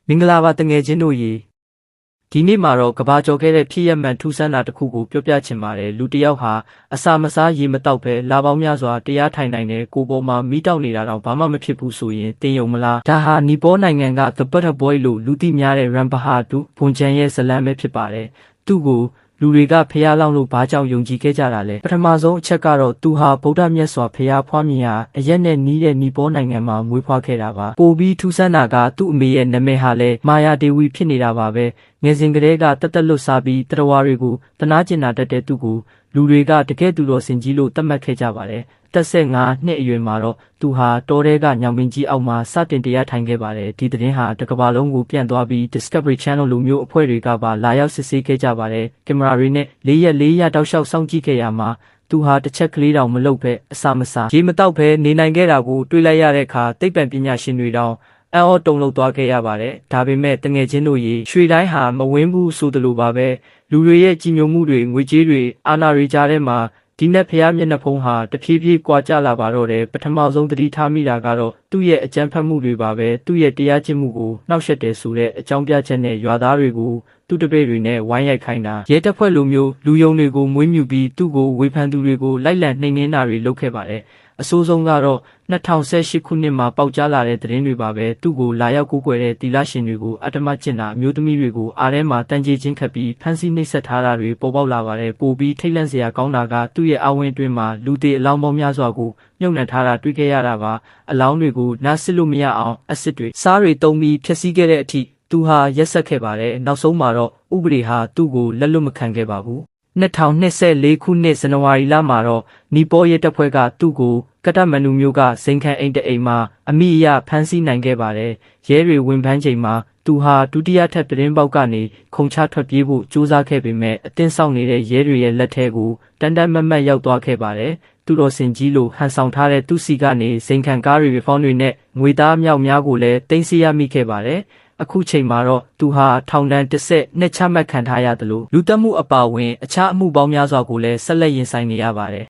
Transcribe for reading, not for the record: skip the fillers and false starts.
မင်္ဂလာပါတငယ်ချင်းတို့ရေဒီနေ့မှာတော့ကဘာကျော်ခဲ့တဲ့ဖြစ်ရမှန်ထူးဆန်းတာတစ်ခုကိုပြောပြချင်ပါတယ်လူတစ်ယောက်ဟာအစာမစားရေမတောက်ပဲလာပေါင်းများစွာတရားထိုင်နိုင်တဲ့ကိုပေါ်မှာမိတောက်နေတာတော့ဘာမှမဖြစ်ဘူးဆိုရင်တင်ယုံမလားဒါဟာနီပေါနိုင်ငံက The Butter Boy လို့လူသိများတဲ့ Ranbahadur ဘွန်ချန်ရဲ့ဇလံပဲဖြစ်ပါတယ်သူ့ကိုလူတွေကဖျားလောင်းလို့ဘာကြောင့်ယုံကြည်ခဲ့ကြတာလဲပထမဆုံးအချက်ကတော့သူဟာဗုဒ္ဓမြတ်စွာဘုရားဖွားမြင်ရာအရက်နဲ့နီးတဲ့နီပေါနိုင်ငံမှာမွေးဖွားခဲ့တာပါပိုပြီးထူးဆန်းတာကသူ့အမေရဲ့နာမည်ဟာလည်းမာယာဒေဝီဖြစ်နေတာပါပဲငယ်စဉ်ကတည်းကတက်တက်လွတ်စားပြီးတရားဝါတွေကိုတနာကျင်တာတတ်တဲ့သူကိုလူတွေကတကယ်သူတော်စင်ကြီးလို့သတ်မှတ်ခဲ့ကြပါတယ်တက်ဆက်5နှစ်အရွယ်မှာတော့သူဟာတောထဲကညောင်ပင်ကြီးအောက်မှာစတင်တရားထိုင်ခဲ့ပါတယ်ဒီသတင်းဟာတစ်ကမ္ဘာလုံးကိုပြန့်သွားပြီး Discovery Channel လိုမျိုးအဖွဲ့တွေကပါလာရောက်စစ်ဆေးခဲ့ကြပါတယ်ကင်မရာတွေနဲ့4ရက်တောက်လျှောက်စောင့်ကြည့်ခဲ့ရမှာသူဟာတစ်ချက်ကလေးတောင်မလုပ်ပဲအစာမစားရေမတောက်ပဲနေနိုင်ခဲ့တာကိုတွေးလိုက်ရတဲ့အခါသိပ္ပံပညာရှင်တွေတောင်အံ့ဩတုန်လှုပ်သွားခဲ့ရပါတယ်ဒါပေမဲ့တငယ်ချင်းတို့ရေရွှေတိုင်းဟာမဝင်းဘူးဆိုသလိုပါပဲလူတွေရဲ့ကြီးညိုမှုတွေငွေကြေးတွေအာဏာတွေကြားထဲမှာဒီနဲ့ဖျားမျက်နှာဖုံးဟာတဖြည်းဖြည်းကွာကျလာပါတော့တယ်ပထမဆုံးသတိထားမိတာကတော့သူ့ရဲ့အကြမ်းဖက်မှုတွေပါပဲသူ့ရဲ့တရားကျင့်မှုကိုနှောက်ယှက်တယ်ဆိုတဲ့အကြောင်းပြချက်နဲ့ရွာသားတွေကိုသူ့တပည့်တွေနဲ့ဝိုင်းရိုက်ခိုင်းတာရဲတပ်ဖွဲ့လိုမျိုးလူယုံတွေကိုမွေးမြူပြီးသူ့ကိုဝေဖန်သူတွေကိုလိုက်လံနှိမ်နင်းတာတွေလုပ်ခဲ့ပါတယ်အဆိုးဆုံးကတော့2018ခုနှစ်မှာပေါက်ကြားလာတဲ့သတင်းတွေပါပဲသူ့ကိုလာရောက်ကူးကွယ်တဲ့တီလာရှင်တွေကိုအတ္တမကျင့်တာအမျိုးသမီးတွေကိုအားထဲမှာတန်ကြေးချင်းခတ်ပြီးဖမ်းဆီးနှိပ်စက်ထားတာတွေပေါ်ပေါက်လာပါတယ်ပိုပြီးထိတ်လန့်စရာကောင်းတာကသူ့ရဲ့အဝင်းအတွင်းမှာလူသေးအလောင်းပေါင်းများစွာကိုမြုပ်နှံထားတာတွေ့ခဲ့ရတာပါအလောင်းတွေကိုနားဆစ်လို့မရအောင်အက်ဆစ်တွေစားတွေတုံးပြီးဖျက်ဆီးခဲ့တဲ့အထိသူဟာရက်ဆက်ခဲ့ပါတယ်နောက်ဆုံးမှာတော့ဥပဒေဟာသူ့ကိုလက်လွတ်မခံခဲ့ပါဘူး2024ခုနှစ်ဇန်နဝါရီလမှာတော့နီပေါရဲတပ်ဖွဲ့ကသူ့ကိုကတ္တမန္နူမြို့ကစိန်ခံအိမ်တအိမ်မှာအမိအယဖမ်းဆီးနိုင်ခဲ့ပါတယ်ရဲတွေဝင်ဖမ်းချိန်မှာသူဟာဒုတိယထပ်သတင်းပေါက်ကနေခုံချထွက်ပြေးဖို့ကြိုးစားခဲ့ပေမဲ့အတင်းဆောက်နေတဲ့ရဲတွေရဲ့လက်ထဲကိုတန်တန်မတ်မတ်ရောက်သွားခဲ့ပါတယ်သူတော်စင်ကြီးလိုဟန်ဆောင်ထားတဲ့သူ့စီကနေစိန်ခံကားတွေဖောင်းတွေနဲ့ငွေသားမြောက်များကိုလည်းတင်စီရမိခဲ့ပါတယ်အခုချိန်မှာတော့သူဟာထောင်ဒဏ်10နှစ်ချမှတ်ခံထားရတယ်လို့လူတက်မှုအပါအဝင်အခြားအမှုပေါင်းများစွာကိုလည်းဆက်လက်ရင်ဆိုင်နေရပါတယ်